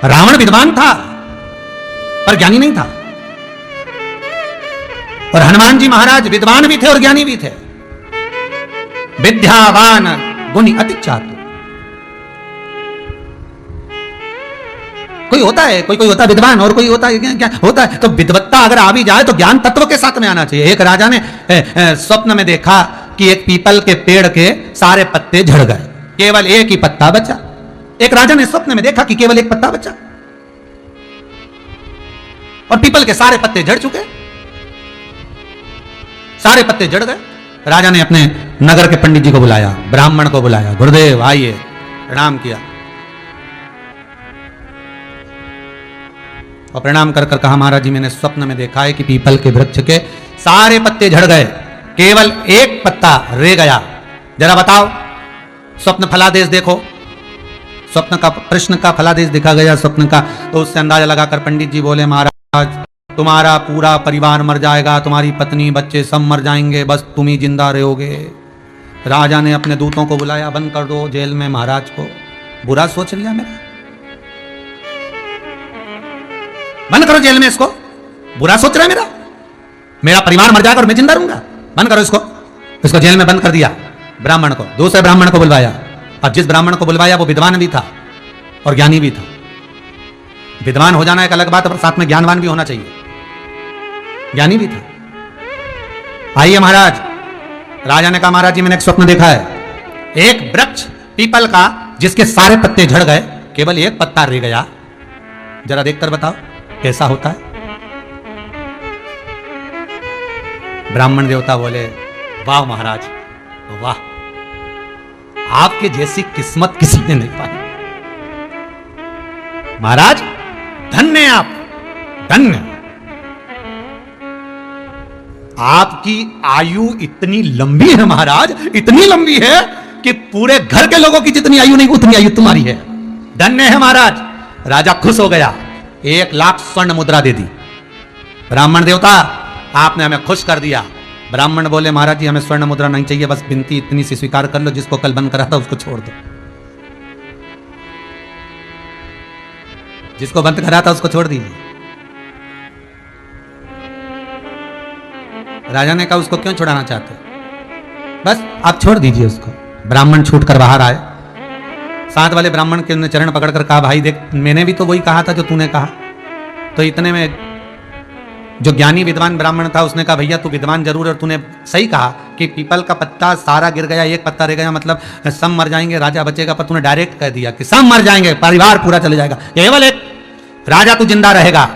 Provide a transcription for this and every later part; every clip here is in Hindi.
रावण विद्वान था पर ज्ञानी नहीं था, और हनुमान जी महाराज विद्वान भी थे और ज्ञानी भी थे। विद्यावान गुणी अति चातुर। कोई होता है, कोई होता है विद्वान और कोई होता है क्या होता है। तो विद्वत्ता अगर आ भी जाए तो ज्ञान तत्व के साथ में आना चाहिए। एक राजा ने स्वप्न में देखा कि एक पीपल के पेड़ के सारे पत्ते झड़ गए, केवल एक ही पत्ता बचा। एक राजा ने स्वप्न में देखा कि केवल एक पत्ता बचा और पीपल के सारे पत्ते झड़ चुके, सारे पत्ते झड़ गए। राजा ने अपने नगर के पंडित जी को बुलाया, ब्राह्मण को बुलाया, गुरुदेव आइए, प्रणाम किया और प्रणाम कर कर कहा, महाराज जी मैंने स्वप्न में देखा है कि पीपल के वृक्ष के सारे पत्ते झड़ गए, केवल एक पत्ता रह गया, जरा बताओ स्वप्न फलादेश देखो। स्वप्न का प्रश्न का फलादेश देखा गया स्वप्न का, तो उससे अंदाजा लगाकर पंडित जी बोले, महाराज तुम्हारा पूरा परिवार मर जाएगा, तुम्हारी पत्नी बच्चे सब मर जाएंगे, बस तुम ही जिंदा रहोगे। राजा ने अपने दूतों को बुलाया, बंद कर दो जेल में महाराज को। बुरा सोच लिया मेरा, बंद करो जेल में इसको, बुरा सोच रहा है मेरा, मेरा परिवार मर जाएगा और मैं जिंदा रहूंगा, बंद करो इसको। इसको जेल में बंद कर दिया। ब्राह्मण को, दूसरे ब्राह्मण को बुलवाया। अब जिस ब्राह्मण को बुलवाया वो विद्वान भी था और ज्ञानी भी था। विद्वान हो जाना एक अलग बात है, पर साथ में ज्ञानवान भी होना चाहिए, ज्ञानी भी था। आइए महाराज। राजा ने कहा, महाराज जी मैंने एक स्वप्न देखा है, एक वृक्ष पीपल का जिसके सारे पत्ते झड़ गए, केवल एक पत्ता रह गया, जरा देखकर बताओ कैसा होता है। ब्राह्मण देवता बोले, वाह महाराज वाह, आपके जैसी किस्मत किसी ने नहीं पाई। महाराज धन्य है आप, धन्य। आपकी आयु इतनी लंबी है महाराज, इतनी लंबी है कि पूरे घर के लोगों की जितनी आयु नहीं उतनी आयु तुम्हारी है। धन्य है महाराज। राजा खुश हो गया, 1,00,000 स्वर्ण मुद्रा दे दी। ब्राह्मण देवता आपने हमें खुश कर दिया। ब्राह्मण बोले, महाराज जी हमें स्वर्ण मुद्रा नहीं चाहिए, बस विनती इतनी सी स्वीकार कर लो, जिसको कल बंद करा था उसको छोड़ दो, जिसको बंद करा था उसको छोड़ दीजिए। राजा ने कहा, उसको क्यों छुड़ाना चाहते, बस आप छोड़ दीजिए उसको। ब्राह्मण छूट कर बाहर आए। साथ वाले ब्राह्मण के चरण पकड़कर कहा, भाई देख मैंने भी तो वही कहा था जो तूने कहा। तो इतने में जो ज्ञानी विद्वान ब्राह्मण था उसने कहा, भैया तू विद्वान जरूर, और तूने सही कहा कि पीपल का पत्ता सारा गिर गया, एक पत्ता रह गया, मतलब सब मर जाएंगे, राजा बचेगा, पर तूने डायरेक्ट कह दिया कि सब मर जाएंगे, परिवार पूरा चले जाएगा, केवल एक राजा तू जिंदा रहेगा।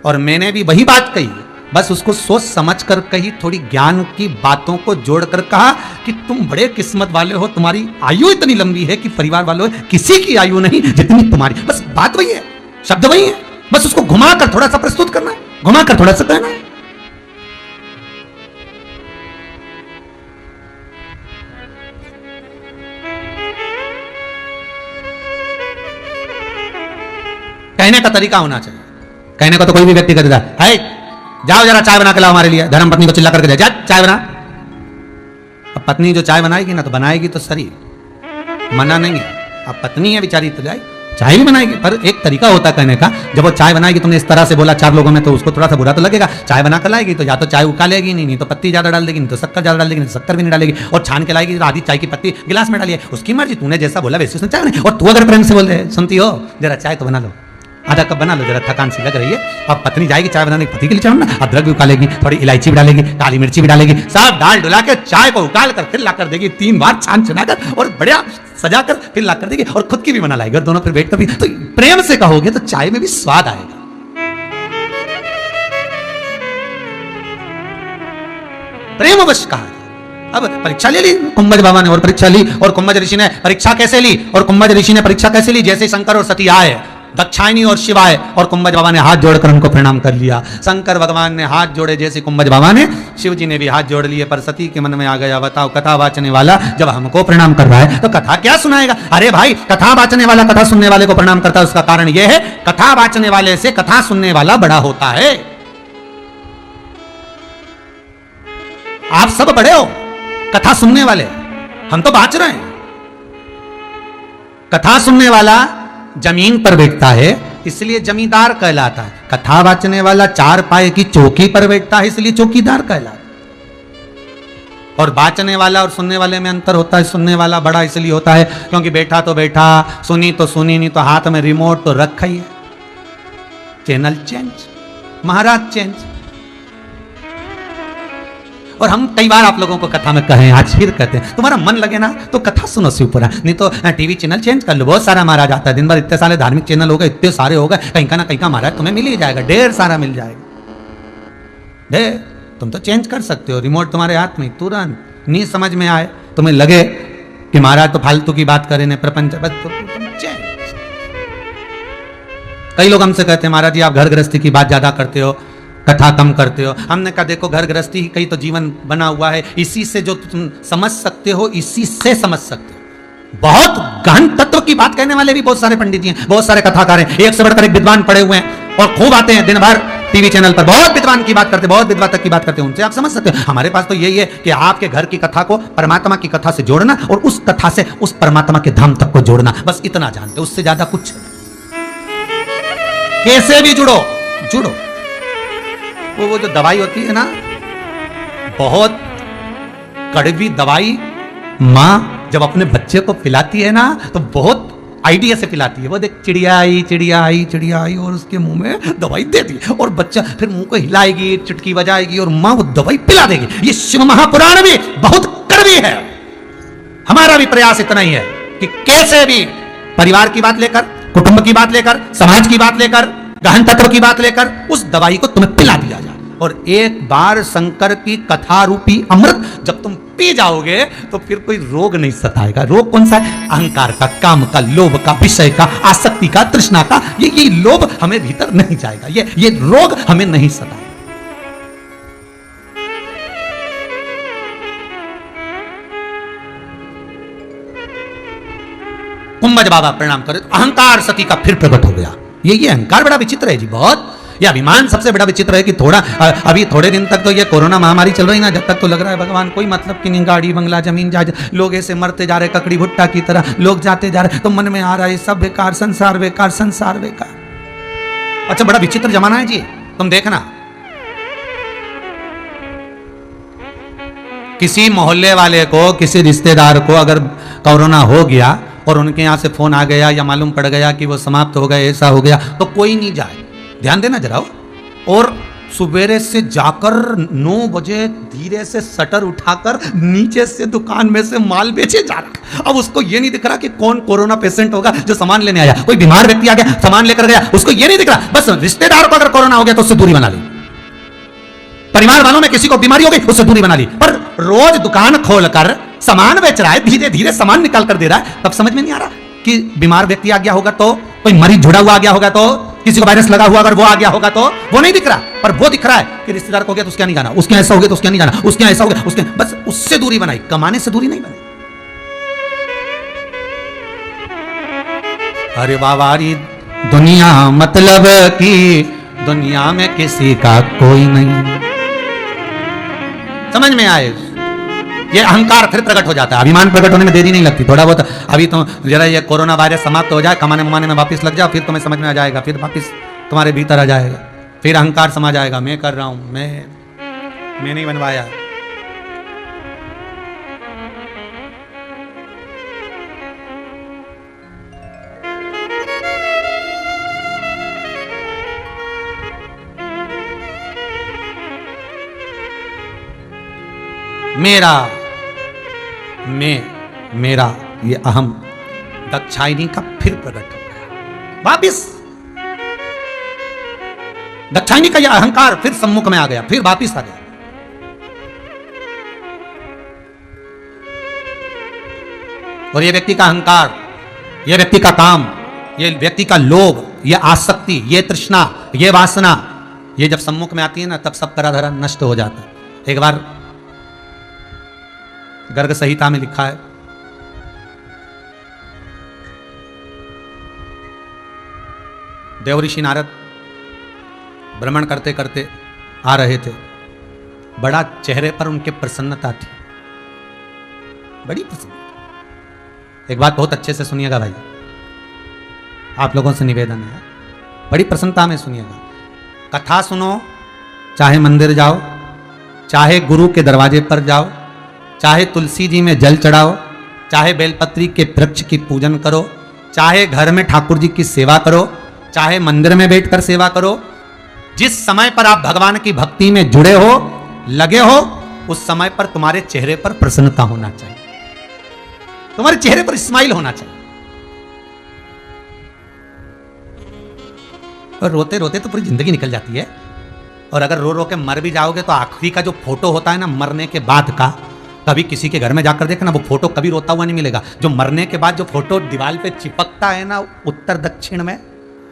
और मैंने भी वही बात कही, बस उसको सोच समझ कर कही, थोड़ी ज्ञान की बातों को जोड़कर कहा कि तुम बड़े किस्मत वाले हो, तुम्हारी आयु इतनी लंबी है कि परिवार वालों किसी की आयु नहीं जितनी तुम्हारी। बस बात वही है, शब्द वही है, बस उसको घुमाकर थोड़ा सा प्रस्तुत करना है, घुमाकर थोड़ा सा कहना है। कहने का तरीका होना चाहिए। कहने को तो कोई भी व्यक्ति कहता है, जाओ जरा चाय बना के लाओ हमारे लिए, धर्म पत्नी को चिल्ला करके जा चाय बना। अब पत्नी जो चाय बनाएगी ना तो बनाएगी तो सही, मना नहीं है। अब पत्नी है बेचारी तो जाए चाय भी बनाएगी, पर एक तरीका होता है कहने का। जब वो चाय बनाएगी तुमने इस तरह से बोला 4 लोगों में तो उसको थोड़ा सा बुरा तो लगेगा। चाय बना कर लाएगी तो या तो चाय उकालेगी नहीं तो पत्ती ज्यादा डाल देगी, नहीं तो शक्कर ज्यादा डाल देगी, नहीं तो शक्कर भी नहीं डालेगी, और छान के लाएगी तो आधी चाय की पत्ती गिलास में डालिए, उसकी मर्जी, तूने जैसा बोला वैसे उसने चाय बनाई। और तू अगर प्रेम से बोल रहे सुनती हो जरा चाय तो बना लो, आधा कप बना लो, जरा थकान सी लग रही है। अब पत्नी जाएगी चाय बनाने, पति के लिए चाय, अदरक भी उकालेगी, थोड़ी इलायची भी डालेगी, काली मिर्ची भी डालेगी, सब डाल डुला के चाय को उकाल कर फिर ला कर देगी, 3 बार छान छुनाकर और बढ़िया सजा कर फिर ला कर देगी, और खुद की भी बना लाएगी, और दोनों फिर बैठ कर भी। तो प्रेम से कहोगे तो चाय में भी स्वाद आएगा। प्रेमवश कहा। अब परीक्षा ले ली कुंभज बाबा ने, और परीक्षा ली, और कुंभज ऋषि ने परीक्षा कैसे ली, और कुंभज ऋषि ने परीक्षा कैसे ली, जैसे शंकर और सती आए, दक्षायनी और शिव आए, और कुंभज बाबा ने हाथ जोड़कर उनको प्रणाम कर लिया। शंकर भगवान ने हाथ जोड़े जैसे कुंभज बाबा ने, शिव जी ने भी हाथ जोड़ लिए, पर सती के मन में आ गया, बताओ कथा वाचने वाला जब हमको प्रणाम कर रहा है तो कथा क्या सुनाएगा। अरे भाई कथा वाचने वाला कथा सुनने वाले को प्रणाम करता है, उसका कारण यह है कथा वाचने वाले से कथा सुनने वाला बड़ा होता है। आप सब बड़े हो कथा सुनने वाले, हम तो बाच रहे हैं। कथा सुनने वाला जमीन पर बैठता है इसलिए जमींदार कहलाता है, कथा वाचने वाला चार पाए की चौकी पर बैठता है इसलिए चौकीदार कहलाता है। और बाचने वाला और सुनने वाले में अंतर होता है, सुनने वाला बड़ा इसलिए होता है क्योंकि बैठा तो बैठा, सुनी तो सुनी, नहीं तो हाथ में रिमोट तो रखा ही है। चैनल चेंज, महाराज चेंज। और हम कई बार आप लोगों को कथा में कहें, आज फिर कहते हैं, तुम्हारा मन लगे ना तो कथा सुनो शिवपुरा, नहीं तो टीवी चैनल चेंज कर लो। बहुत सारा महाराज आता है, दिन भर इतने सारे धार्मिक चैनल हो गए, इतने सारे हो गए, कहीं का ना कहीं का महाराज तुम्हें मिल ही जाएगा, ढेर सारा मिल जाएगा, ढेर। तुम तो चेंज कर सकते हो, रिमोट तुम्हारे हाथ में, तुरंत। नहीं समझ में आए, तुम्हें लगे कि महाराज तो फालतू की बात करे ने प्रपंच, बस तो चेंज। कई लोग हमसे कहते हैं महाराज जी आप घर गृहस्थी की बात ज्यादा करते हो, कथा कम करते हो। हमने कहा देखो घर गृहस्थी ही कई तो जीवन बना हुआ है, इसी से जो तुम समझ सकते हो इसी से समझ सकते हो। बहुत गहन तत्व की बात कहने वाले भी बहुत सारे पंडित जी हैं, बहुत सारे कथाकार हैं, एक से बढ़कर एक विद्वान पड़े हुए हैं और खूब आते हैं दिन भर टीवी चैनल पर, बहुत विद्वान की बात करते, बहुत विद्वान तक की बात करते हैं, उनसे आप समझ सकते हो। हमारे पास तो यही है कि आपके घर की कथा को परमात्मा की कथा से जोड़ना और उस कथा से उस परमात्मा के धाम तक को जोड़ना, बस इतना जानते, उससे ज्यादा कुछ नहीं। कैसे भी जुड़ो जुड़ो। वो जो दवाई होती है ना, बहुत कड़वी दवाई माँ जब अपने बच्चे को पिलाती है ना तो बहुत आइडिया से पिलाती है। वो देख चिड़िया आई चिड़िया आई चिड़िया आई और उसके मुंह में दवाई दे दी और बच्चा फिर मुंह को हिलाएगी, चुटकी बजाएगी और माँ वो दवाई पिला देगी। ये शिव महापुराण भी बहुत कड़वी है। हमारा भी प्रयास इतना ही है कि कैसे भी परिवार की बात लेकर, कुटुंब की बात लेकर, समाज की बात लेकर, गहन तत्व की बात लेकर उस दवाई को तुम्हें पिला दिया जाए। और एक बार शंकर की कथा रूपी अमृत जब तुम पी जाओगे तो फिर कोई रोग नहीं सताएगा। रोग कौन सा है? अहंकार का, काम का, लोभ का, विषय का, आसक्ति का, तृष्णा का। ये लोभ हमें भीतर नहीं जाएगा, ये रोग हमें नहीं सताएगा। कुंभज बाबा प्रणाम करे, अहंकार सती का फिर प्रकट हो गया। ये अहंकार बड़ा विचित्र है जी, बहुत। ये अभिमान सबसे बड़ा विचित्र है कि थोड़ा अभी थोड़े दिन तक तो ये कोरोना महामारी चल रही ना, जब तक तो लग रहा है भगवान कोई मतलब की नहीं, गाड़ी बंगला जमीन जायज, लोग ऐसे मरते जा रहे ककड़ी भुट्टा की तरह, लोग जाते जा रहे, तो मन में आ रहा है सब बेकार, संसार बेकार, संसार बेकार। अच्छा बड़ा विचित्र जमाना है जी, तुम देखना किसी मोहल्ले वाले को, किसी रिश्तेदार को अगर कोरोना हो गया और उनके यहाँ से फोन आ गया या मालूम पड़ गया कि वो समाप्त हो गए, ऐसा हो गया, तो कोई नहीं जाए। ध्यान देना जरा। और सुबेरे से जाकर 9 बजे धीरे से शटर उठाकर नीचे से दुकान में से माल बेचे जा रहा। अब उसको ये नहीं दिख रहा कि कौन कोरोना पेशेंट होगा जो सामान लेने आया, कोई बीमार व्यक्ति आ गया सामान लेकर गया, उसको ये नहीं दिख रहा। बस रिश्तेदार को अगर कोरोना हो गया तो उससे दूरी बना ली, परिवार वालों में किसी को बीमारी हो गई उससे दूरी बना ली। पर रोज दुकान खोलकर सामान बेच रहा है, धीरे धीरे सामान निकाल कर दे रहा है, तब समझ में नहीं आ रहा कि बीमार व्यक्ति आ गया होगा तो, कोई मरीज जुड़ा हुआ आ गया होगा तो, किसी को वायरस लगा हुआ अगर वो आ गया होगा तो, वो नहीं दिख रहा। पर वो दिख रहा है कि रिश्तेदार को हो गया तो उसके नहीं जाना, उसके ऐसा हो गया तो उसके नहीं जाना, उसके ऐसा हो गया उसके, बस उससे दूरी बनाई, कमाने से दूरी नहीं बनाई। अरे बाबारी दुनिया मतलब की, दुनिया में किसी का कोई नहीं। समझ में आए? ये अहंकार फिर प्रकट हो जाता है। अभिमान प्रकट होने में देरी नहीं लगती, थोड़ा बहुत अभी तो जरा ये कोरोना वायरस समाप्त हो जाए, कमाने ममाने में वापस लग जाओ, फिर तुम्हें समझ में आ जाएगा, फिर वापस तुम्हारे भीतर आ जाएगा, फिर अहंकार समा जाएगा, मैं कर रहा हूं, मैं नहीं बनवाया। मेरा ये अहम दक्षायनी का फिर प्रकट हो गया वापिस। दक्षायनी का यह अहंकार फिर सम्मुख में आ गया, फिर वापिस आ गया। और ये व्यक्ति का अहंकार, ये व्यक्ति का काम, ये व्यक्ति का लोभ, ये आसक्ति, ये तृष्णा, ये वासना, ये जब सम्मुख में आती है ना तब सब कराधारा नष्ट हो जाता है। एक बार गर्ग संहिता में लिखा है, देव ऋषि नारद भ्रमण करते करते आ रहे थे, बड़ा चेहरे पर उनके प्रसन्नता थी, बड़ी प्रसन्नता। एक बात बहुत अच्छे से सुनिएगा भाई, आप लोगों से निवेदन है, बड़ी प्रसन्नता में सुनिएगा। कथा सुनो, चाहे मंदिर जाओ, चाहे गुरु के दरवाजे पर जाओ, चाहे तुलसी जी में जल चढ़ाओ, चाहे बेलपत्री के वृक्ष की पूजन करो, चाहे घर में ठाकुर जी की सेवा करो, चाहे मंदिर में बैठकर सेवा करो, जिस समय पर आप भगवान की भक्ति में जुड़े हो, लगे हो, उस समय पर तुम्हारे चेहरे पर प्रसन्नता होना चाहिए, तुम्हारे चेहरे पर स्माइल होना चाहिए। और रोते रोते तो पूरी जिंदगी निकल जाती है, और अगर रो रो के मर भी जाओगे तो आखिरी का जो फोटो होता है ना मरने के बाद का, कभी किसी के घर में जाकर देखना, वो फोटो कभी रोता हुआ नहीं मिलेगा। जो मरने के बाद जो फोटो दीवार पे चिपकता है ना उत्तर दक्षिण में,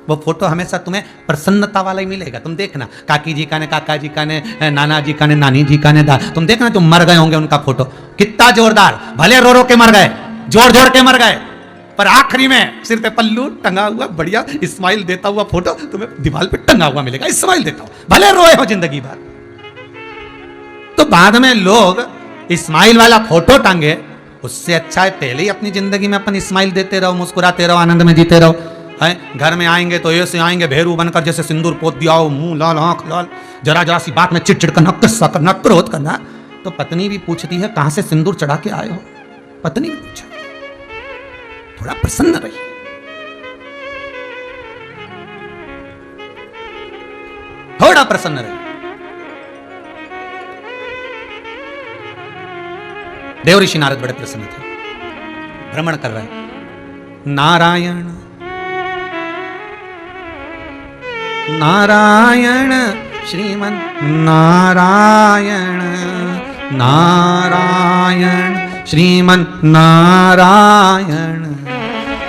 वो फोटो हमेशा तुम्हें प्रसन्नता वाला ही मिलेगा। तुम देखना, काकी जी का ने, काका जी का ने, नाना जी का ने, नानी जी का ने, तुम देखना जो मर गए होंगे उनका फोटो कितना जोरदार, भले रो रो के मर गए, जोर जोर के मर गए, पर आखिरी में सिर पे पल्लू टंगा हुआ बढ़िया स्माइल देता हुआ फोटो तुम्हें दीवार पे टंगा हुआ मिलेगा, स्माइल देता हुआ, भले रोए हो जिंदगी भर। तो बाद में लोग स्माइल वाला फोटो टांगे, उससे अच्छा है पहले ही अपनी जिंदगी में अपन स्माइल देते रहो, मुस्कुराते रहो, आनंद में जीते रहो। है घर में आएंगे तो ऐसे आएंगे भेरू बनकर, जैसे सिंदूर पोत दिया हो, मुंह लाल, आंख लाल, जरा जरा सी बात में चिड़चिड़ करना, गुस्सा करना, क्रोध करना। तो पत्नी भी पूछती है कहां से सिंदूर चढ़ा के आए हो, पत्नी भी पूछे, थोड़ा प्रसन्न रहिए। थोड़ा प्रसन्न रहिए। देव ऋषि नारद बड़े प्रसन्न थे, भ्रमण कर रहे। नारायण नारायण श्रीमन नारायण, नारायण श्रीमन नारायण,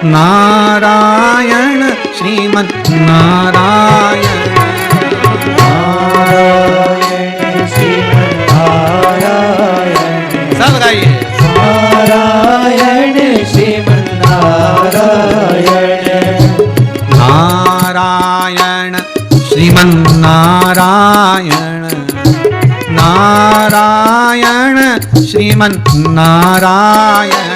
नारायण श्रीमन नारायण, नारायण श्रीमन नारायण। सब गाइए। नारायण श्रीमन नारायण, नारायण श्रीमन नारायण, नारायण श्रीमन नारायण,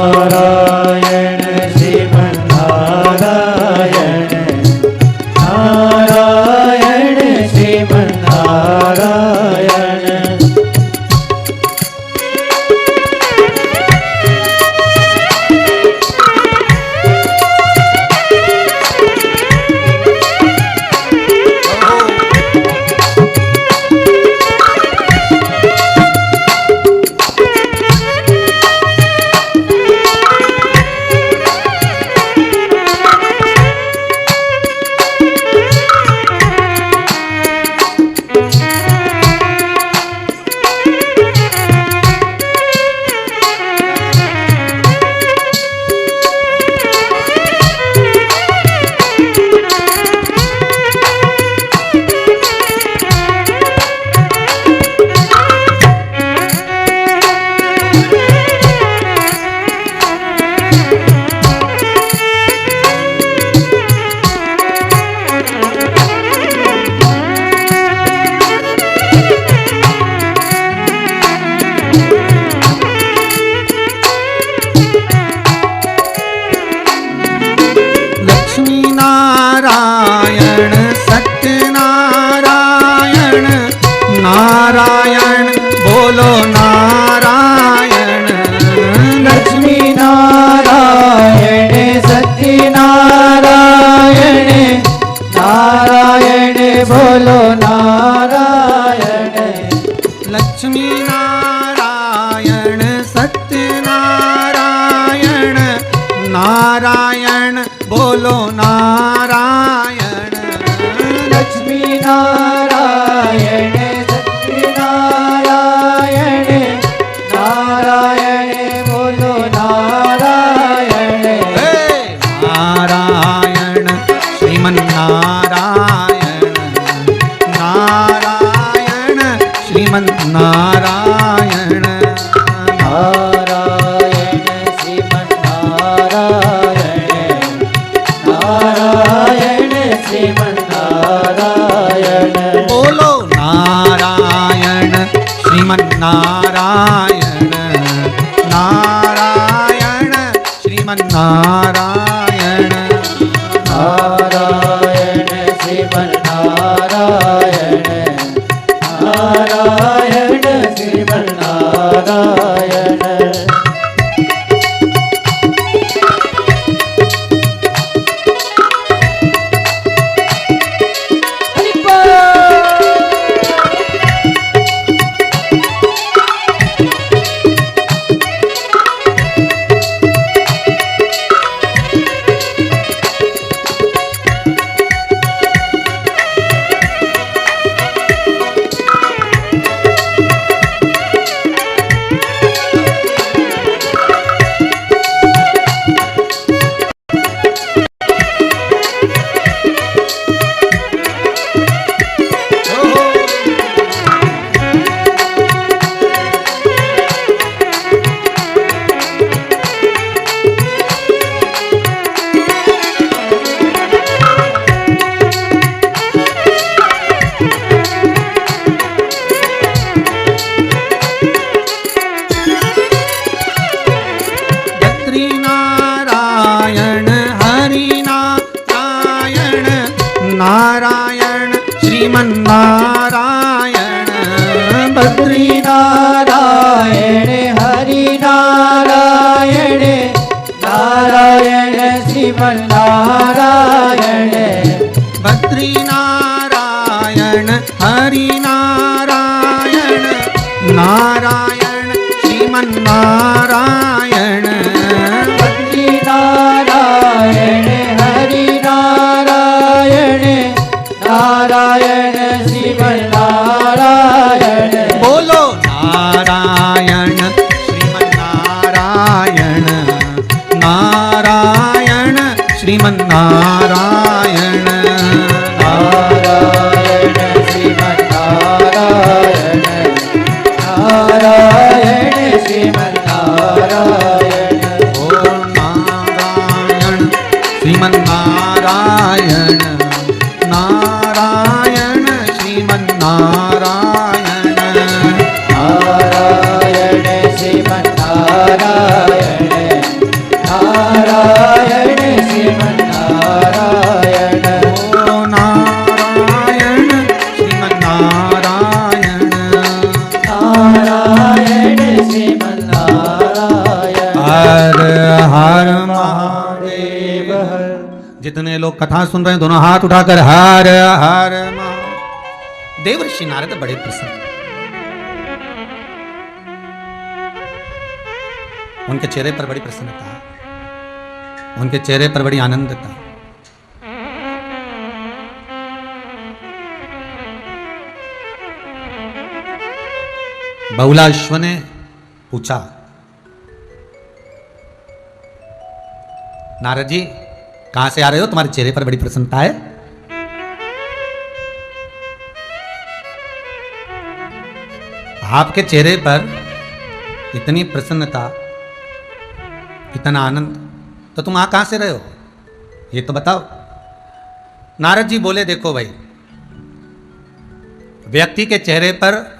नारायण श्रीमन नारायण, नारायण श्रीमन नारायण। नारायण सत्यनारायण, नारायण बोलो नारायण, लक्ष्मी नारायण सत्यनारायण, नारायण बोलो नारायण। लक्ष्मी नारायण सत्यनारायण, नारायण बोलो नारायण, लक्ष्मी नारायण सत्यनारायण, नारायण बोलो नारायण। नारायण श्रीमन नारायण, नारायण श्रीमन नारायण, नारायण श्रीमन नारायण, नारायण श्रीमन नारायण। बोलो नारायण श्रीमन नारायण, नारायण श्रीमन नारायण। नारायण श्रीमन्नारायण बद्री नारायण हरि नारायण नारायण श्रीमन्नारायण बद्री नारायण हरि नारायण नारायण श्रीमन्नारायण बद्री नारायण हरि नारायण नारायण श्रीमन्नारायण बोलो नारायण श्रीमन्नारायण नारायण श्रीमन्नारायण नारायण श्रीमन्नारायण नारायण श्रीमन्नारायण ओम नारायण श्रीमन्नारायण नारायण श्रीमन्नारायण नारायण श्रीमन्नारायण नारायण श्रीमन्नारायण ओ नारायण श्रीमन्नारायण नारायण श्रीमन्नारायण हर हर महादेव हर जितने लोग कथा सुन रहे हैं दोनों हाथ उठाकर हर हर महादेव। देवर्षि नारद बड़े प्रसन्न, उनके चेहरे पर बड़ी प्रसन्नता, उनके चेहरे पर बड़ी आनंद था। बहुलाश्व ने पूछा, नारद जी कहां से आ रहे हो, तुम्हारे चेहरे पर बड़ी प्रसन्नता है। आपके चेहरे पर इतनी प्रसन्नता, इतना आनंद, तो तुम कहां से रहे हो, ये तो बताओ। नारद जी बोले, देखो भाई, व्यक्ति के चेहरे पर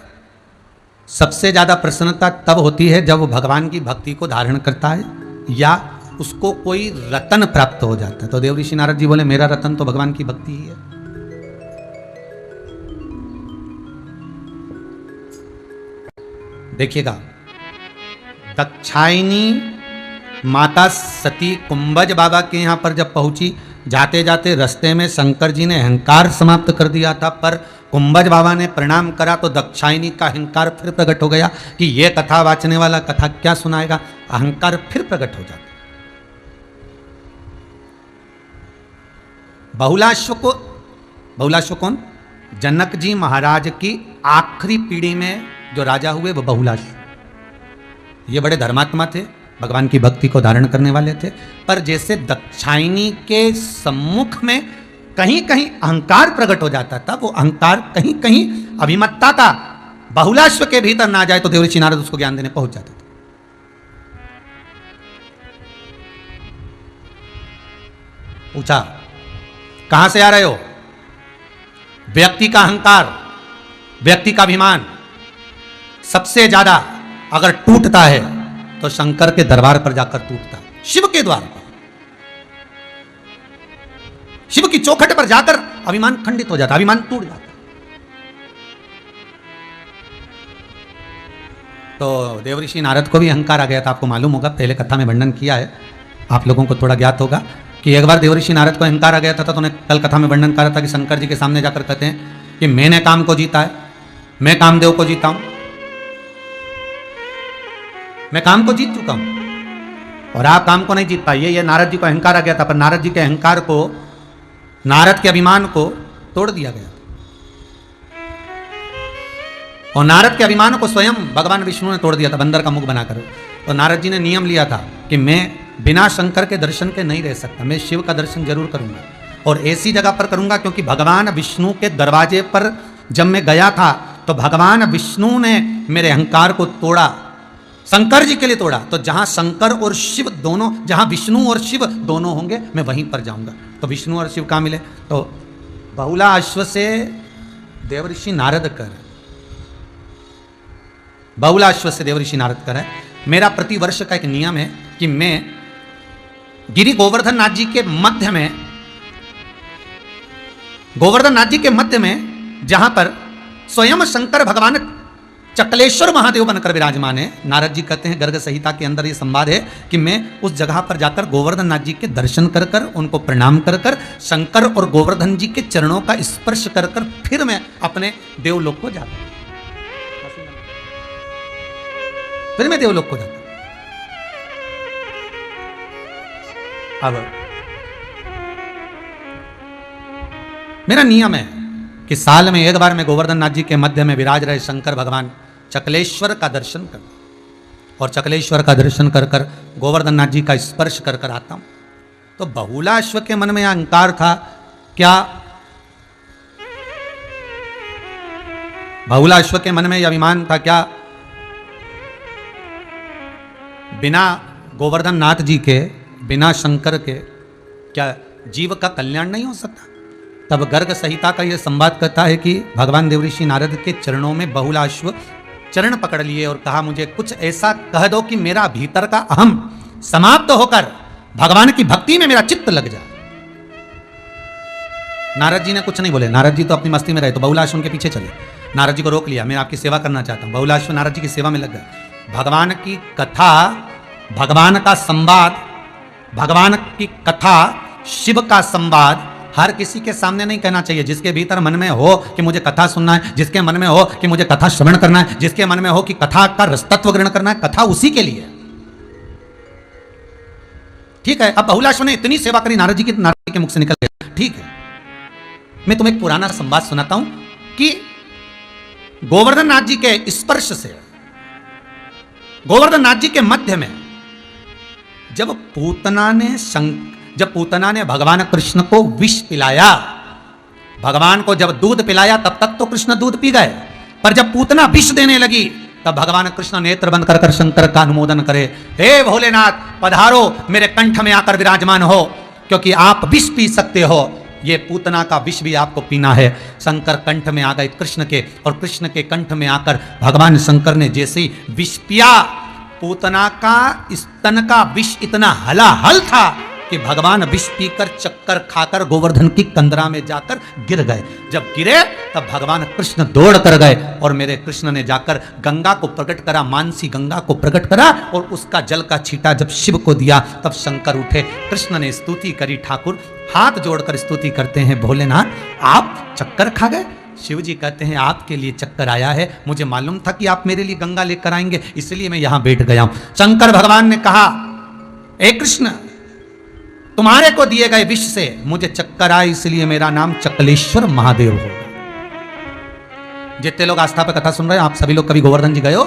सबसे ज्यादा प्रसन्नता तब होती है जब वो भगवान की भक्ति को धारण करता है या उसको कोई रतन प्राप्त हो जाता है। तो देवऋषि नारद जी बोले, मेरा रतन तो भगवान की भक्ति ही है। देखिएगा, दक्षायनी माता सती कुंभज बाबा के यहां पर जब पहुंची, जाते जाते रास्ते में शंकर जी ने अहंकार समाप्त कर दिया था, पर कुंभज बाबा ने प्रणाम करा तो दक्षायनी का अहंकार फिर प्रकट हो गया कि ये कथा वाचने वाला कथा क्या सुनाएगा। अहंकार फिर प्रकट हो जाता। बहुलाश्व कौन? जनक जी महाराज की आखिरी पीढ़ी में जो राजा हुए वो बहुलाश्व। ये बड़े धर्मात्मा थे, भगवान की भक्ति को धारण करने वाले थे, पर जैसे दक्षायनी के सम्मुख में कहीं कहीं अहंकार प्रकट हो जाता था, वो अहंकार कहीं कहीं अभिमत्ता का बहुलाश्व के भीतर ना जाए तो देवऋषि नारद उसको ज्ञान देने पहुंच जाते थे। पूछा, कहां से आ रहे हो? व्यक्ति का अहंकार, व्यक्ति का अभिमान सबसे ज्यादा अगर टूटता है तो शंकर के दरबार पर जाकर टूटता है, शिव के द्वार पर, शिव की चौखट पर जाकर अभिमान खंडित हो जाता, अभिमान टूट जाता। तो देवऋषि नारद को भी अहंकार आ गया था। आपको मालूम होगा, पहले कथा में वर्णन किया है, आप लोगों को थोड़ा ज्ञात होगा कि एक बार देवऋषि नारद को अहंकार आ गया था। तो उन्हें कल कथा में वर्णन करा था कि शंकर जी के सामने जाकर कहते हैं कि मैंने काम को जीता है, मैं कामदेव को जीता हूं, मैं काम को जीत चुका हूं और आप काम को नहीं जीत पाए। ये नारद जी को अहंकार आ गया था, पर नारद जी के अहंकार को, नारद के अभिमान को तोड़ दिया गया और नारद के अभिमान को स्वयं भगवान विष्णु ने तोड़ दिया था, बंदर का मुख बनाकर। और नारद जी ने नियम लिया था कि मैं बिना शंकर के दर्शन के नहीं रह सकता, मैं शिव का दर्शन जरूर करूंगा और ऐसी जगह पर करूंगा क्योंकि भगवान विष्णु के दरवाजे पर जब मैं गया था तो भगवान विष्णु ने मेरे अहंकार को तोड़ा, शंकर जी के लिए तोड़ा। तो जहां शंकर और शिव दोनों, जहां विष्णु और शिव दोनों होंगे मैं वहीं पर जाऊंगा। तो विष्णु और शिव कहां मिले? तो बहुला अश्व से देवऋषि नारद कर, बहुला अश्व से देवऋषि नारद कर है। मेरा प्रतिवर्ष का एक नियम है कि मैं गिरि गोवर्धन नाथ जी के मध्य में गोवर्धन नाथ जी के मध्य में जहां पर स्वयं शंकर भगवान चकलेश्वर महादेव बनकर विराजमान है, नारद जी कहते हैं गर्ग संहिता के अंदर ये संवाद है कि मैं उस जगह पर जाकर गोवर्धन नाथ जी के दर्शन कर कर उनको प्रणाम कर कर शंकर और गोवर्धन जी के चरणों का स्पर्श कर कर फिर मैं अपने देवलोक को जाता हूं, फिर मैं देवलोक को जाता हूं। अब मेरा नियम है कि साल में एक बार मैं गोवर्धन नाथ जी के मध्य में विराज रहे शंकर भगवान चकलेश्वर का दर्शन कर और चकलेश्वर का दर्शन कर कर गोवर्धन नाथ जी का स्पर्श कर कर आता हूं। तो बहुलाश्व के मन में अहंकार था क्या? बहुलाश्व के मन में यह अभिमान था क्या? बिना गोवर्धन नाथ जी के, बिना शंकर के क्या जीव का कल्याण नहीं हो सकता? तब गर्ग संहिता का यह संवाद कहता है कि भगवान देवऋषि नारद के चरणों में बहुलाश्व चरण पकड़ लिए और कहा मुझे कुछ ऐसा कह दो कि मेरा भीतर का अहम समाप्त होकर भगवान की भक्ति में मेरा चित्त लग जाए। नारद जी ने कुछ नहीं बोले, नारद जी तो अपनी मस्ती में रहे, तो बहुलाश्व उनके पीछे चले। नारद जी को रोक लिया, मैं आपकी सेवा करना चाहता हूं। बहुलाश्व नारद जी की सेवा में लग गए। भगवान की कथा, भगवान का संवाद, भगवान की कथा, शिव का संवाद हर किसी के सामने नहीं कहना चाहिए। जिसके भीतर मन में हो कि मुझे कथा सुनना है, जिसके मन में हो कि मुझे कथा श्रवण करना है, जिसके मन में हो कि कथा का रसतत्व ग्रहण करना है, कथा उसी के लिए। ठीक है, अब बहुलाश्व ने इतनी सेवा करी नारद जी की, नारद जी के मुख से निकल गया। ठीक है, मैं तुम्हें एक पुराना संवाद सुनाता हूं कि गोवर्धन नाथ जी के स्पर्श से, गोवर्धन नाथ जी के मध्य में जब पूतना ने भगवान कृष्ण को विष पिलाया, भगवान को जब दूध पिलाया तब तक तो कृष्ण दूध पी गए, पर जब पूतना विष देने लगी तब भगवान कृष्ण नेत्र बंद कर शंकर का अनुमोदन करे, हे भोलेनाथ पधारो, मेरे कंठ में आकर विराजमान हो, क्योंकि आप विष पी सकते हो, ये पूतना का विष भी आपको पीना है। शंकर कंठ में आ गए कृष्ण के, और कृष्ण के कंठ में आकर भगवान शंकर ने जैसे ही विष पिया, पूतना का स्तन का विष इतना हलाहल था कि भगवान विष पीकर चक्कर खाकर गोवर्धन की कंदरा में जाकर गिर गए। जब गिरे तब भगवान कृष्ण दौड़ कर गए और मेरे कृष्ण ने जाकर गंगा को प्रकट करा, मानसी गंगा को प्रकट करा, और उसका जल का छींटा जब शिव को दिया तब शंकर उठे। कृष्ण ने स्तुति करी, ठाकुर हाथ जोड़कर स्तुति करते हैं, भोलेनाथ आप चक्कर खा गए? शिव जी कहते हैं आपके लिए चक्कर आया है, मुझे मालूम था कि आप मेरे लिए गंगा लेकर आएंगे, इसलिए मैं यहां बैठ गया हूं। शंकर भगवान ने कहा, ए कृष्ण तुम्हारे को दिए गए विष से मुझे चक्कर आए, इसलिए मेरा नाम चकलेश्वर महादेव होगा। जितने लोग आस्था पर कथा सुन रहे हैं, आप सभी लोग कभी गोवर्धन जी गए हो?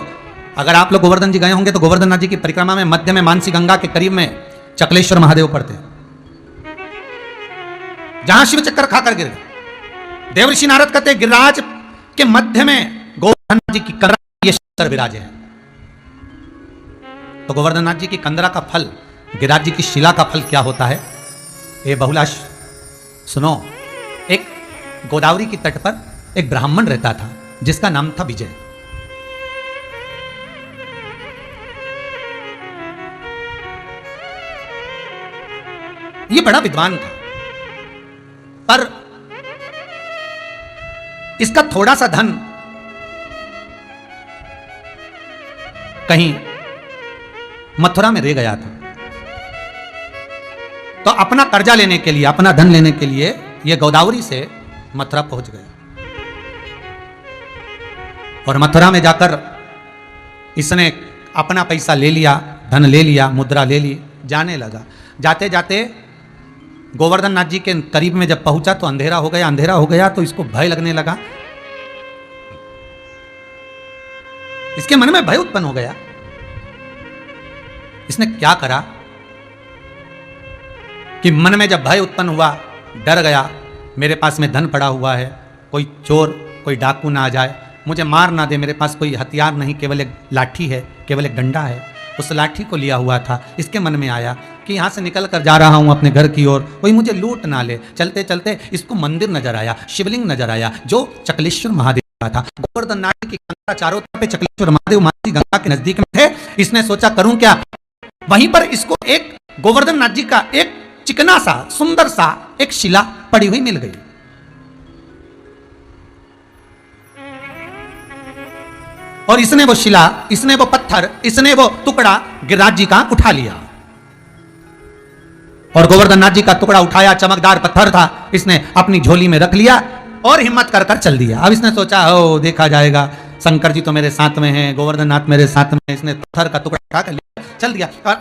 अगर आप लोग गोवर्धन जी गए होंगे तो गोवर्धन नाथ जी की परिक्रमा में मध्य में मानसी गंगा के करीब में चकलेश्वर महादेव पड़ते हैं, जहां शिव चक्कर खाकर गिर गए। देवऋषि नारद कहते गिरिराज के मध्य में गोवर्धन जी की कंदरा ये शंकर विराजे हैं। तो गोवर्धन नाथ जी की कंदरा का फल, गिरिराज जी की शिला का फल क्या होता है? ये बहुलाश सुनो। एक गोदावरी की तट पर एक ब्राह्मण रहता था जिसका नाम था विजय। ये बड़ा विद्वान था, पर इसका थोड़ा सा धन कहीं मथुरा में रह गया था। तो अपना कर्जा लेने के लिए, अपना धन लेने के लिए यह गोदावरी से मथुरा पहुंच गया, और मथुरा में जाकर इसने अपना पैसा ले लिया, धन ले लिया, मुद्रा ले ली, जाने लगा। जाते जाते गोवर्धन नाथ जी के करीब में जब पहुंचा तो अंधेरा हो गया। अंधेरा हो गया तो इसको भय लगने लगा, इसके मन में भय उत्पन्न हो गया। इसने क्या करा कि मन में जब भय उत्पन्न हुआ, डर गया, मेरे पास में धन पड़ा हुआ है, कोई चोर कोई डाकू ना आ जाए, मुझे मार ना दे, मेरे पास कोई हथियार नहीं, केवल एक लाठी है, केवल एक डंडा है। उस लाठी को लिया हुआ था। इसके मन में आया कि यहाँ से निकल कर जा रहा हूँ अपने घर की ओर, कोई मुझे लूट ना ले। चलते चलते इसको मंदिर नजर आया, शिवलिंग नजर आया जो चकलेश्वर महादेव का था। गोवर्धन नाथ की गंगा चारों तरफ चकलेश्वर महादेव मानसी गंगा के नजदीक में थे। इसने सोचा करूं क्या? वहीं पर इसको एक गोवर्धन नाथ जी का एक चिकना सा सुंदर सा एक शिला पड़ी हुई मिल गई। और इसने वो शिला, इसने वो पत्थर, इसने वो टुकड़ा गिरिराज जी का उठा लिया और गोवर्धन नाथ जी का टुकड़ा उठाया, चमकदार पत्थर था, इसने अपनी झोली में रख लिया और हिम्मत कर कर चल दिया। अब इसने सोचा ओ देखा जाएगा, शंकर जी तो मेरे साथ में हैं, गोवर्धन नाथ मेरे साथ में, इसने पत्थर का टुकड़ा उठा कर लिया, चल दिया और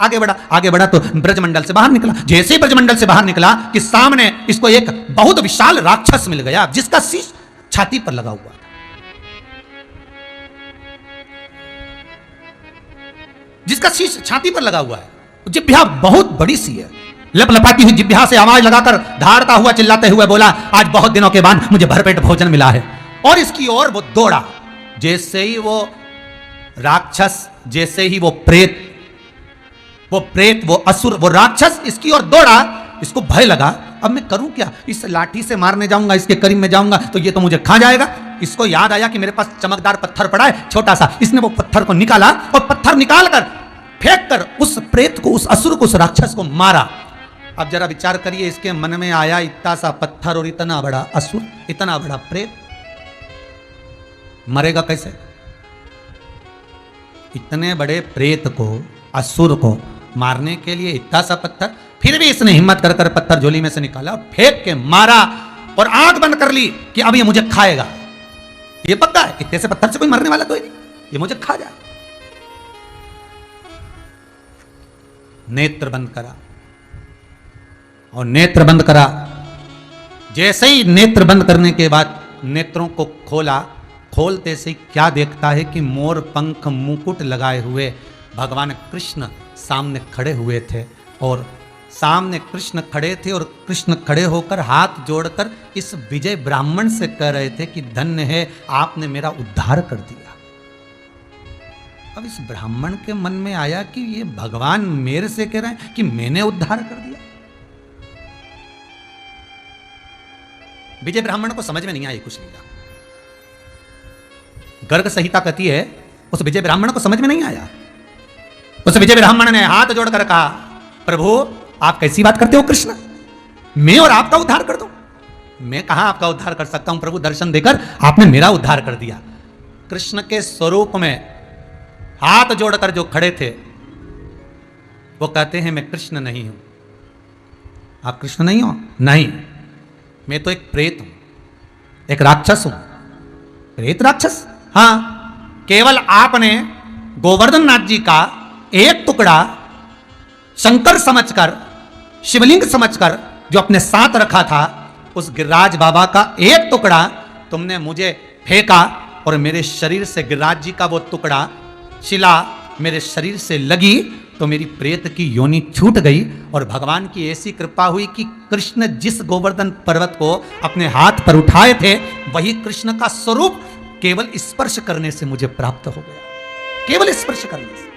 आगे बढ़ा तो ब्रजमंडल से बाहर निकला। जैसे ही ब्रजमंडल से बाहर निकला कि सामने इसको एक बहुत विशाल राक्षस मिल गया जिसका शीश छाती पर लगा हुआ था। जिसका शीश छाती पर लगा हुआ है, जिभ्या बहुत बड़ी सी है, लपलपाती हुई जिभ्या से आवाज लगाकर धाड़ता हुआ चिल्लाते हुए बोला, आज बहुत दिनों के बाद मुझे भरपेट भोजन मिला है। और इसकी ओर वो दौड़ा। जैसे ही वो राक्षस, जैसे ही वो प्रेत, वो असुर, वो राक्षस इसकी ओर दौड़ा, इसको भय लगा, अब मैं करूं क्या? इस लाठी से मारने जाऊंगा, इसके करीब में जाऊंगा तो ये तो मुझे खा जाएगा। इसको याद आया कि मेरे पास चमकदार पत्थर पड़ा है छोटा सा। इसने वो पत्थर को निकाला और पत्थर निकालकर फेंक कर उस प्रेत को, उस असुर को, उस राक्षस को मारा। अब जरा विचार करिए, इसके मन में आया इतना सा पत्थर और इतना बड़ा असुर, इतना बड़ा प्रेत, मरेगा कैसे? इतने बड़े प्रेत को, असुर को मारने के लिए इतना सा पत्थर, फिर भी इसने हिम्मत कर कर पत्थर झोली में से निकाला और फेंक के मारा और आंख बंद कर ली कि अब ये मुझे खाएगा। ये पक्का है, इतने से पत्थर से कोई मरने वाला तो ही नहीं, ये मुझे खा जाए। नेत्र बंद करा और नेत्र बंद करा। जैसे ही नेत्र बंद करने के बाद नेत्रों को खोला, खोलते से क्या देखता है कि मोर पंख मुकुट लगाए हुए भगवान कृष्ण सामने खड़े हुए थे और सामने कृष्ण खड़े थे और कृष्ण खड़े होकर हाथ जोड़कर इस विजय ब्राह्मण से कह रहे थे कि धन्य है, आपने मेरा उद्धार कर दिया। अब इस ब्राह्मण के मन में आया कि ये भगवान मेरे से कह रहे हैं कि मैंने उद्धार कर दिया। विजय ब्राह्मण को समझ में नहीं आई कुछ लीला। गर्ग संहिता कहती है उस विजय ब्राह्मण को समझ में नहीं आया। उस विजय ब्राह्मण ने हाथ जोड़कर कहा, प्रभु आप कैसी बात करते हो कृष्ण, मैं और आपका उद्धार कर दूं? मैं कहां आपका उद्धार कर सकता हूं प्रभु, दर्शन देकर आपने मेरा उद्धार कर दिया। कृष्ण के स्वरूप में हाथ जोड़कर जो खड़े थे वो कहते हैं मैं कृष्ण नहीं हूं। आप कृष्ण नहीं हो? नहीं, मैं तो एक प्रेत हूं, एक राक्षस हूं। प्रेत राक्षस? हां, केवल आपने गोवर्धन नाथ जी का एक टुकड़ा शंकर समझकर, शिवलिंग समझकर जो अपने साथ रखा था, उस गिरिराज बाबा का एक टुकड़ा तुमने मुझे फेंका और मेरे शरीर से गिरिराज जी का वो टुकड़ा, शिला मेरे शरीर से लगी तो मेरी प्रेत की योनि छूट गई और भगवान की ऐसी कृपा हुई कि कृष्ण जिस गोवर्धन पर्वत को अपने हाथ पर उठाए थे वही कृष्ण का स्वरूप केवल स्पर्श करने से मुझे प्राप्त हो गया। केवल स्पर्श करने से।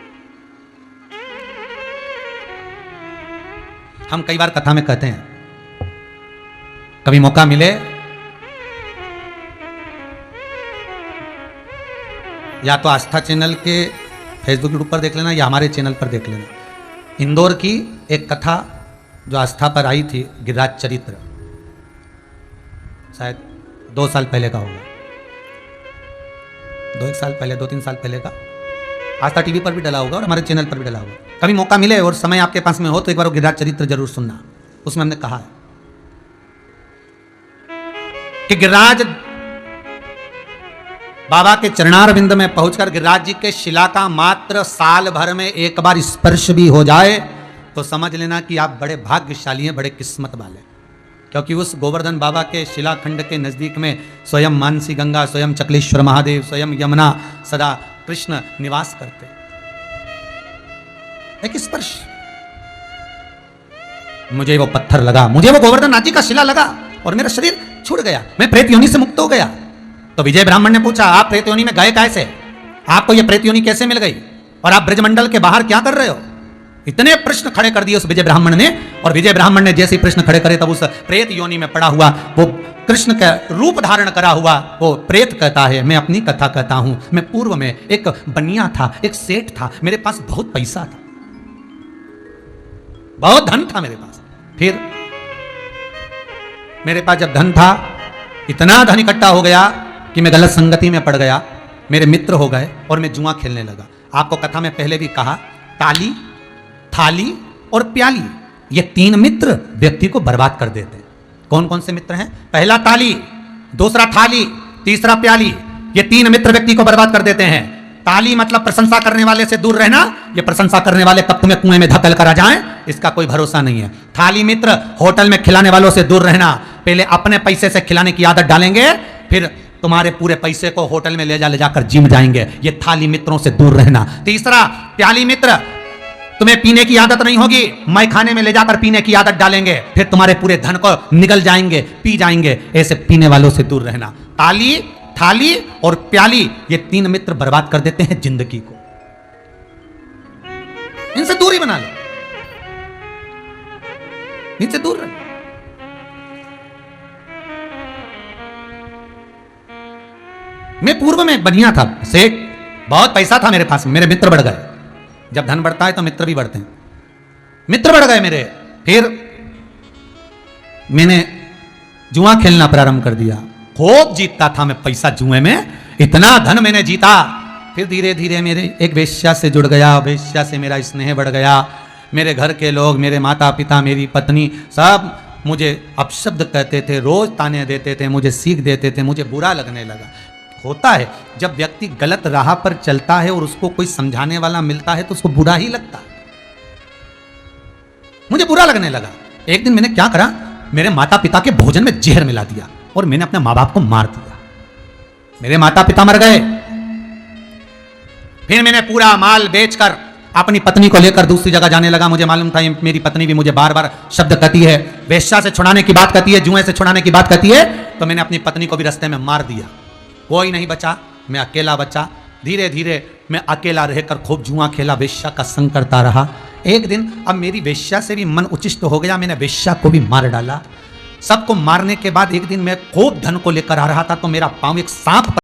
हम कई बार कथा में कहते हैं, कभी मौका मिले या तो आस्था चैनल के फेसबुक यूट्यूब पर देख लेना या हमारे चैनल पर देख लेना। इंदौर की एक कथा जो आस्था पर आई थी, गिरिराज चरित्र, शायद 2 साल पहले का होगा, 2-1 साल पहले, 2-3 साल पहले का। आस्था टीवी पर भी डला होगा और हमारे चैनल पर भी डला होगा। कभी मौका मिले और समय आपके पास में हो तो एक बार वो गिरिराज चरित्र जरूर सुनना। उसमें हमने कहा है कि गिरिराज बाबा के चरणारविंद में पहुंचकर गिरिराज जी के शिला का मात्र साल भर में एक बार स्पर्श भी हो जाए तो समझ लेना कि आप बड़े भाग्यशाली हैं, बड़े किस्मत वाले। क्योंकि उस गोवर्धन बाबा के शिलाखंड के नजदीक में स्वयं मानसी गंगा, स्वयं चकलेश्वर महादेव, स्वयं यमुना, सदा कृष्ण निवास करते। एक स्पर्श, मुझे वो पत्थर लगा, मुझे वो गोवर्धन नाथ जी का शिला लगा और मेरा शरीर छूट गया, मैं प्रेत योनि से मुक्त हो गया। तो विजय ब्राह्मण ने पूछा, आप प्रेत योनि में गए कैसे? आपको ये प्रेत योनि कैसे मिल गई और आप ब्रजमंडल के बाहर क्या कर रहे हो? इतने प्रश्न खड़े कर दिए उस विजय ब्राह्मण ने। और विजय ब्राह्मण ने जैसे ही प्रश्न खड़े करे तब उस प्रेत योनि में पड़ा हुआ वो कृष्ण का रूप धारण करा हुआ वो प्रेत कहता है, मैं अपनी कथा कहता हूं, मैं पूर्व में एक बनिया था, एक सेठ था, मेरे पास बहुत पैसा था, बहुत धन था मेरे पास। फिर मेरे पास जब धन था, इतना धन इकट्ठा हो गया कि मैं गलत संगति में पड़ गया, मेरे मित्र हो गए और मैं जुआ खेलने लगा। आपको कथा में पहले भी कहा, ताली, थाली और प्याली, ये तीन मित्र व्यक्ति को बर्बाद कर देते हैं। कौन कौन से मित्र हैं? पहला ताली, दूसरा थाली, तीसरा प्याली। ये तीन मित्र व्यक्ति को बर्बाद कर देते हैं। ताली मतलब प्रशंसा करने वाले से दूर रहना, ये प्रशंसा करने वाले कब तुम्हें कुएं में धकेल कर आ जाएं, इसका कोई भरोसा नहीं है। थाली मित्र, होटल में खिलाने वालों से दूर रहना, पहले अपने पैसे से खिलाने की आदत डालेंगे, फिर तुम्हारे पूरे पैसे को होटल में ले जाकर जिम जाएंगे। ये थाली मित्रों से दूर रहना। तीसरा प्याली मित्र, तुम्हें पीने की आदत नहीं होगी, मैं खाने में ले जाकर पीने की आदत डालेंगे, फिर तुम्हारे पूरे धन को निगल जाएंगे, पी जाएंगे। ऐसे पीने वालों से दूर रहना। ताली, थाली और प्याली, ये तीन मित्र बर्बाद कर देते हैं जिंदगी को। इनसे दूरी बना लो, इनसे दूर रहो। मैं पूर्व में बढ़िया था, सेठ, बहुत पैसा था मेरे पास, मेरे मित्र बढ़ गए। जब धन बढ़ता है तो मित्र भी बढ़ते हैं। मित्र बढ़ गए मेरे, फिर मैंने जुआ खेलना प्रारंभ कर दिया। खूब जीतता था मैं पैसा जुए में, इतना धन मैंने जीता। फिर धीरे धीरे मेरे एक वेश्या से जुड़ गया, वेश्या से मेरा स्नेह बढ़ गया। मेरे घर के लोग, मेरे माता पिता, मेरी पत्नी, सब मुझे अपशब्द कहते थे, रोज ताने देते थे, मुझे सीख देते थे, मुझे बुरा लगने लगा। होता है जब व्यक्ति गलत राह पर चलता है और उसको कोई समझाने वाला मिलता है तो उसको बुरा ही लगता है। मुझे बुरा लगने लगा। एक दिन मैंने क्या करा, मेरे माता पिता के भोजन में जहर मिला दिया और मैंने अपने मां बाप को मार दिया। मेरे माता पिता मर गए। फिर मैंने पूरा माल बेचकर अपनी पत्नी को लेकर दूसरी जगह जाने लगा। मुझे मालूम था मेरी पत्नी भी मुझे बार बार शब्द कहती है, वेश्या से छुड़ाने की बात कहती है, जुए से छुड़ाने की बात कहती है, तो मैंने अपनी पत्नी को भी रास्ते में मार दिया। कोई नहीं बचा, मैं अकेला बचा। धीरे धीरे मैं अकेला रहकर खूब जुआ खेला, वेश्या का संग करता रहा। एक दिन अब मेरी वेश्या से भी मन उचिष्ट हो गया, मैंने वेश्या को भी मार डाला। सबको मारने के बाद एक दिन मैं खूब धन को लेकर आ रहा था तो मेरा पांव एक सांप